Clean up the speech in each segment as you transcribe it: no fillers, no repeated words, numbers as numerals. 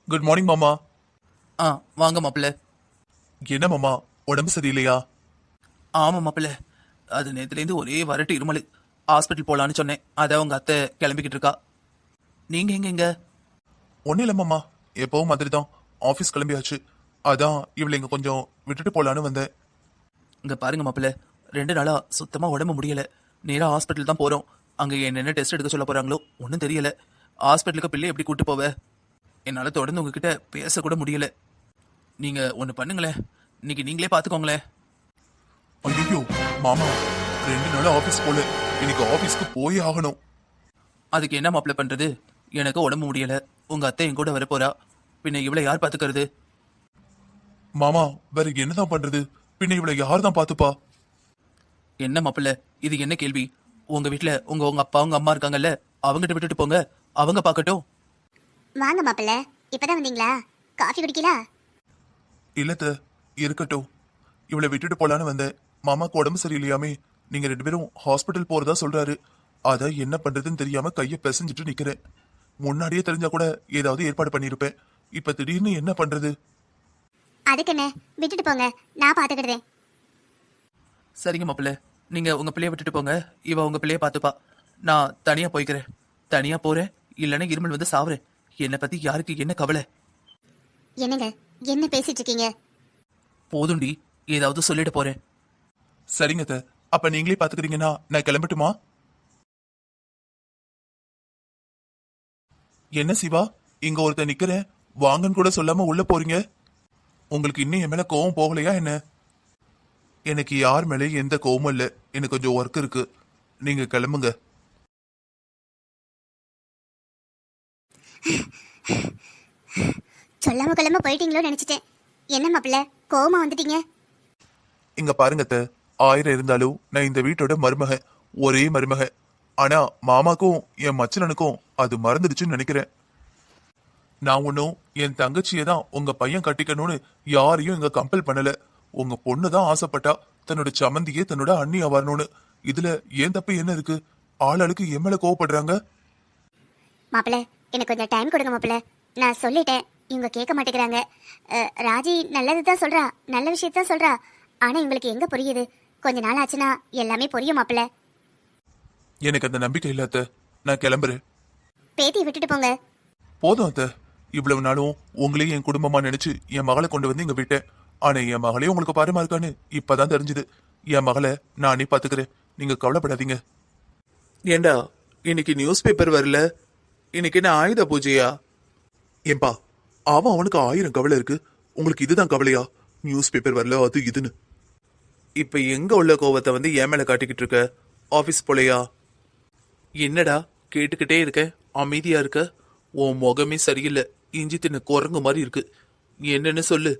Good morning மாமா. ஆ வாங்க மாப்பிள்ள. என்ன மாமா, உடம்பு சரியில்லையா? ஆமா மாப்பிள்ள, அது நேத்துலேருந்து ஒரே வரட்டு இருமல். ஹாஸ்பிட்டல் போலான்னு சொன்னேன், அதான் உங்க அத்தை கிளம்பிக்கிட்டு இருக்கா. நீங்க எங்க? ஒன்னும் இல்ல மாமா, எப்பவும் மாதிரி தான். ஆபீஸ் கிளம்பியாச்சு. அதான் இவளை இங்க கொஞ்சம் விட்டுட்டு போலான்னு வந்தேன். இங்க பாருங்க மாப்பிள்ள, 2 நாளா சுத்தமா உடம்பு முடியல. நேரா ஹாஸ்பிட்டல் தான் போறோம். அங்க என்னென்ன டெஸ்ட் எடுக்க சொல்ல போறாங்களோ ஒன்றும் தெரியல. ஹாஸ்பிட்டலுக்கு பிள்ளை எப்படி கூட்டு போவ? என்னால தொடர்ந்து உங்ககிட்ட பேசக்கூட முடியல. நீங்க ஒன்று பண்ணுங்களேன், இன்னைக்கு நீங்களே பார்த்துக்கோங்களேன். ஐயோ மாமா, 2 நாள் ஆபீஸ் போல, இன்னைக்கு ஆபீஸ்க்கு போயே ஆகணும். அதுக்கு என்ன மாப்பிள்ள பண்றது? எனக்கு உடம்பு முடியல, உங்க அத்தை என் கூட வர போறா. பின்ன இவளை யார் பாத்துக்கிறது? மாமா, வேற என்னதான் பண்றது? பின்ன இவளை யார் தான் பாத்துப்பா? என்ன மாப்பிள்ள, இது என்ன கேள்வி? உங்க வீட்டுல உங்க உங்க அப்பா உங்க அம்மா இருக்காங்கல்ல, அவங்கிட்ட விட்டுட்டு போங்க, அவங்க பாக்கட்டும். வாங்க மாப்பிள்ள, இப்பதான் வந்தீங்களா? காஃபி குடிக்கலாம்? இல்லத்த, இருக்கட்டும். இவளை விட்டுட்டு போலான்னு வந்தேன். மாமாக்கு உடம்பு சரியில்லையாமே, நீங்க 2 பேரும் ஹாஸ்பிட்டல் போறதா சொல்றாரு. அதான் என்ன பண்றதுன்னு தெரியாம கைய பிசைஞ்சிட்டு நிக்கிறேன். முன்னாடியே தெரிஞ்சா கூட ஏதாவது ஏற்பாடு பண்ணிருப்பேன். இப்ப திடீர்னு என்ன பண்றது? அதுக்கு என்ன, விட்டுட்டு போங்க, நான் பாத்துக்கிடுறேன். சரிங்க மாப்பிள்ள, நீங்க உங்க பிள்ளைய விட்டுட்டு போங்க, இவ உங்க பிள்ளைய பாத்துப்பா. நான் தனியா போய்க்கிறேன். தனியா போறேன், இல்லைன்னா இருமல் வந்து சாவுறேன். என்னை பத்தி யாருக்கு என்ன கவலை? என்னங்க, என்ன பேசிட்டு இருக்கீங்க? போதுண்டி, ஏதாவது சொல்லிட போறேன். சரிங்க அத்தை, அப்ப நீங்களே பாத்துக்கிறீங்கன்னா நான் கிளம்பட்டுமா? என்ன சிவா, இங்க ஒருத்தர் நிக்கிறேன், வாங்கன்னு கூட சொல்லாம உள்ள போறீங்க. உங்களுக்கு இன்னும் என் மேல கோவம் போகலையா என்ன? எனக்கு யார் மேலே எந்த கோவமும் இல்ல. எனக்கு கொஞ்சம் ஒர்க் இருக்கு, நீங்க கிளம்புங்க. சொல்லாம கொள்ளாம போயிட்டீங்களோ நினைச்சிட்டேன். என்ன மாப்பிள்ள, கோவமா வந்துட்டீங்க? இங்க பாருங்க அத்தை, 1000 இருந்தாலும் நான் இந்த வீட்டோட மருமக, ஒரே மருமக. ஆனா மாமாக்கும் என் மச்சனனுக்கும் அது மறந்துடுச்சுன்னு நினைக்கிறேன். நான் ஒன்னும் என் தங்கச்சியை தான் உங்க பையன் கட்டிக்கணும்னு யாரையும் இங்க கம்பல் பண்ணல. உங்க பொண்ணு தான் ஆசைப்பட்டா தன்னோட சமந்தியே தன்னோட அண்ணியா வரணும்னு. இதுல ஏன் தப்பு என்ன இருக்கு? ஆளாளுக்கு என் மேல கோவப்படுறாங்க. மாப்பிள்ள, எனக்கு கொஞ்சம் டைம் கொடுங்க மாப்பிள்ள. நான் சொல்லிட்டேன், இவங்க கேட்க மாட்டேங்கிறாங்க. ராஜி நல்லதுதான் சொல்றா, நல்ல விஷயத்தான் சொல்றா. ஆனா இவங்களுக்கு எங்க புரியுது? கொஞ்ச நாள் ஆச்சுன்னா எல்லாமே புரியும் மாப்பிள்ள. எனக்கு அந்த நம்பிக்கை இல்ல அத்தை, நான் கிளம்புறேன். பேத்தியை விட்டுட்டு போங்க. போதும் அத்தை, இவ்வளவு நாளும் உங்களையும் என் குடும்பமா நினைச்சு என் மகளை கொண்டு வந்து இங்க விட்டேன். ஆனா என் மகளே உங்களுக்கு பாரமா இருக்கான்னு இப்பதான் தெரிஞ்சுது. என் மகளை நானே பாத்துக்கிறேன், நீங்க கவலைப்படாதீங்க. ஏண்டா, இன்னைக்கு நியூஸ் பேப்பர் வரல? இன்னைக்கு என்ன ஆயுத பூஜையா? ஏன்பா, அவனுக்கு 1000 கவலை இருக்கு, உங்களுக்கு இதுதான் கவலையா? நியூஸ் பேப்பர் வரல அது இதுன்னு. இப்ப எங்க உள்ள கோவத்தை வந்து என் மேல காட்டிக்கிட்டு இருக்க? ஆபீஸ் போலையா? என்னடா கேட்டுக்கிட்டே இருக்க, அமைதியா இருக்க? உன் முகமே சரியில்லை, இஞ்சி தின்ன குரங்கு மாதிரி இருக்கு. என்னன்னு சொல்லு.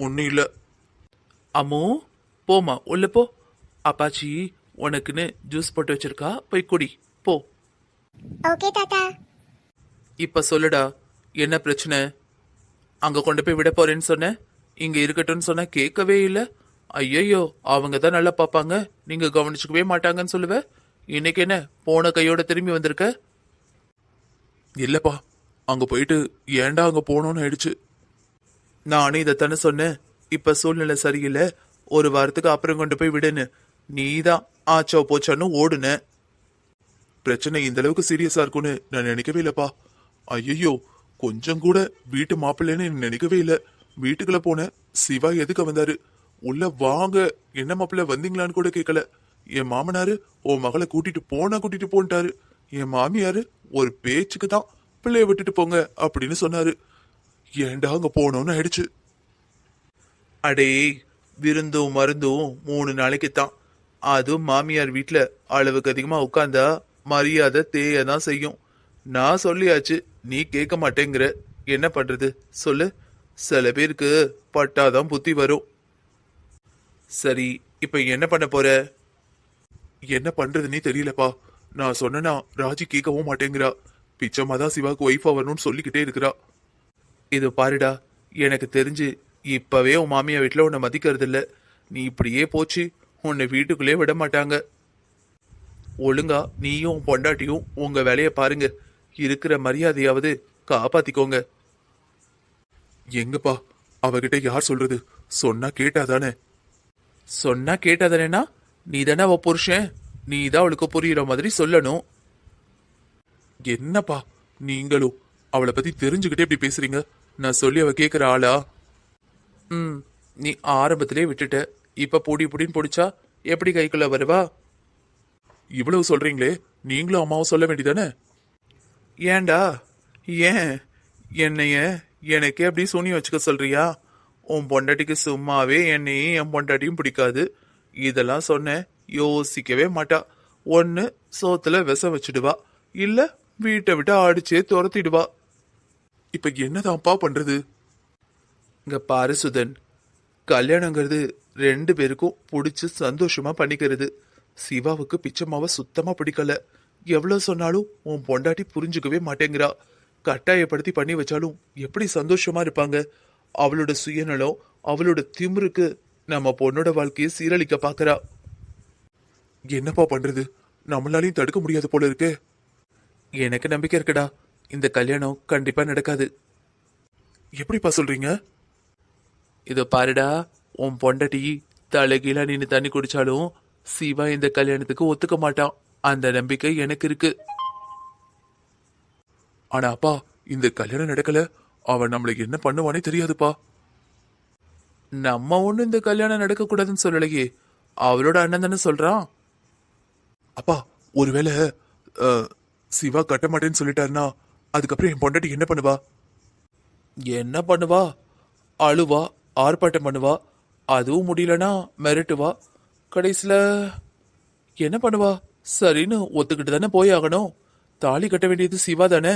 ஒன்னும் இல்ல. அம்மோ, போமா உள்ள போ. அப்பாச்சி உனக்குன்னு ஜூஸ் போட்டு வச்சிருக்கா, போய் குடி போ. ஓகே தாத்தா. இப்ப சொல்லுடா, என்ன பிரச்சனை? அங்க கொண்டு போய் விட போறேன்னு சொன்ன, இங்க இருக்கட்டும்னு சொன்ன, கேட்கவே இல்ல. ஐயோ, அவங்க தான் நல்லா பாப்பாங்க, நீங்க கவனிச்சுக்கவே மாட்டாங்கன்னு சொல்லுவ. இன்னைக்கு என்ன போன கையோட திரும்பி வந்திருக்க? இல்லப்பா, அங்க போயிட்டு ஏன்டா அங்க போனோம்னு ஆயிடுச்சு. நானே இதைத்தானே சொன்னேன், இப்ப சூழ்நிலை சரியில்லை, ஒரு வாரத்துக்கு அப்புறம் கொண்டு போய் விடுன்னு. நீதான் ஆச்சோ போச்சான்னு ஓடுன. பிரச்சனை இந்த அளவுக்கு சீரியஸா இருக்கும்னு நான் நினைக்கவே இல்லப்பா. ஐயோ, கொஞ்சம் கூட வீட்டு மாப்பிள்ளைன்னு நினைக்கவே இல்ல. வீட்டுக்குள்ள போன சிவா எதுக்கு வந்தாரு? உள்ள வாங்க, என்ன மாப்பிள்ள வந்தீங்களான்னு கூட கேட்கல. என் மாமனாரு உன் மகளை கூட்டிட்டு போன்ட்டாரு. என் மாமியாரு ஒரு பேச்சுக்கு தான் பிள்ளைய விட்டுட்டு போங்க அப்படின்னு சொன்னாரு. ஏன்டா அங்க போனோம்னு ஆயிடுச்சு. அடே, விருந்தும் மருந்தும் 3 நாளைக்கு தான். அதுவும் மாமியார் வீட்டுல அளவுக்கு அதிகமா உட்கார்ந்தா மரியாதை தேயதான் செய்யும். நான் சொல்லியாச்சு, நீ கேட்க மாட்டேங்கிற. என்ன பண்றது சொல்லு? சில பேருக்கு பட்டாதான் புத்தி வரும். சரி, இப்ப என்ன பண்ண போற? என்ன பண்றதுன்னே தெரியலப்பா. நான் சொன்னா ராஜி கேட்கவும் மாட்டேங்கிறா. பிச்சம்மா தான் சிவாக்கு ஒய்ஃபா வரணும்னு சொல்லிக்கிட்டே இருக்கிறா. இது பாருடா, எனக்கு தெரிஞ்சு இப்பவே உன் மாமியா வீட்டுல உன்னை மதிக்கிறது இல்ல. நீ இப்படியே போச்சு உன்னை வீட்டுக்குள்ளே விட மாட்டாங்க. ஒழுங்கா நீயும் பொண்டாட்டியும் உங்க வேலைய பாருங்க. இருக்கிற மரியாதையாவது காப்பாத்திக்கோங்க. எங்கப்பா அவகிட்ட யார் சொல்றது? சொன்னா கேட்டாதானே? சொன்னா கேட்டாதானேனா? நீ தானே அவ புருஷன், நீ தான் அவளுக்கு புரியுற மாதிரி சொல்லணும். என்னப்பா நீங்களும் அவளை பத்தி தெரிஞ்சுக்கிட்டே இப்படி பேசுறீங்க? நான் சொல்லி அவ கேக்குற ஆளா? ம், நீ ஆரம்பத்திலே விட்டுட்ட, இப்ப பொடி பொடின்னு பிடிச்சா எப்படி கைக்குள்ள வருவா? இவ்வளவு சொல்றீங்களே, நீங்களும் அம்மாவும் சொல்ல வேண்டியதானே? ஏன்டா? ஏன் என்னைய எனக்கே அப்படி சூனி வச்சுக்க சொல்றியா? உன் பொண்டாட்டிக்கு சும்மாவே என்னையும் என் பொண்டாட்டியும் பிடிக்காது. இதெல்லாம் சொன்ன யோசிக்கவே மாட்டா. ஒன்னு சோத்துல விஷம் வச்சிடுவா, இல்ல வீட்டை விட்டு அடிச்சே துரத்திடுவா. இப்ப என்னதான்ப்பா பண்றது? இங்க பாரு சுதன், கல்யாணங்கிறது 2 பேருக்கும் பிடிச்சு சந்தோஷமா பண்ணிக்கிறது. சிவாவுக்கு பிச்சம்மாவை சுத்தமா பிடிக்கல. எவ்வளவு சொன்னாலும் உன் பொண்டாட்டி புரிஞ்சுக்கவே மாட்டேங்கிறா. கட்டாயப்படுத்தி பண்ணி வச்சாலும் எப்படி சந்தோஷமா இருப்பாங்க? அவளோட சுயநலம், அவளோட திமிருக்கு நம்ம பொண்ணோட வாழ்க்கையை சீரழிக்க பாக்குறா. என்னப்பா பண்றது? நம்மளாலையும் தடுக்க முடியாது போல இருக்கே. எனக்கு நம்பிக்கை இருக்குடா, இந்த கல்யாணம் கண்டிப்பா நடக்காது. எப்படிப்பா சொல்றீங்க? இதோ பாருடா, உன் பொண்டாட்டி தலைகீழா நின்னு தண்ணி குடிச்சாலும் சிவா இந்த கல்யாணத்துக்கு ஒத்துக்க மாட்டான். அந்த நம்பிக்கை எனக்கு இருக்கு. ஆனா அப்பா, இந்த கல்யாணம் நடக்கல, அவன் நம்மள என்ன பண்ணுவானே தெரியாதுப்பா. நம்ம ஒண்ணு இந்த கல்யாணம் நடக்க கூடாதுன்னு சொல்லலையே, அவளோட அண்ணன் தானே சொல்றான். அப்பா, ஒருவேளை சிவா கட்ட மாட்டேன்னு சொல்லிட்டாருன்னா அதுக்கப்புறம் என் பொண்டாட்டி என்ன பண்ணுவா? என்ன பண்ணுவா? அழுவா, ஆர்ப்பாட்டம் பண்ணுவா, அதுவும் முடியலனா மிரட்டுவா. கடைசியில என்ன பண்ணுவா? சரின்னு ஒத்துக்கிட்டு தானே போய் ஆகணும். தாலி கட்ட வேண்டியது சிவா தானே.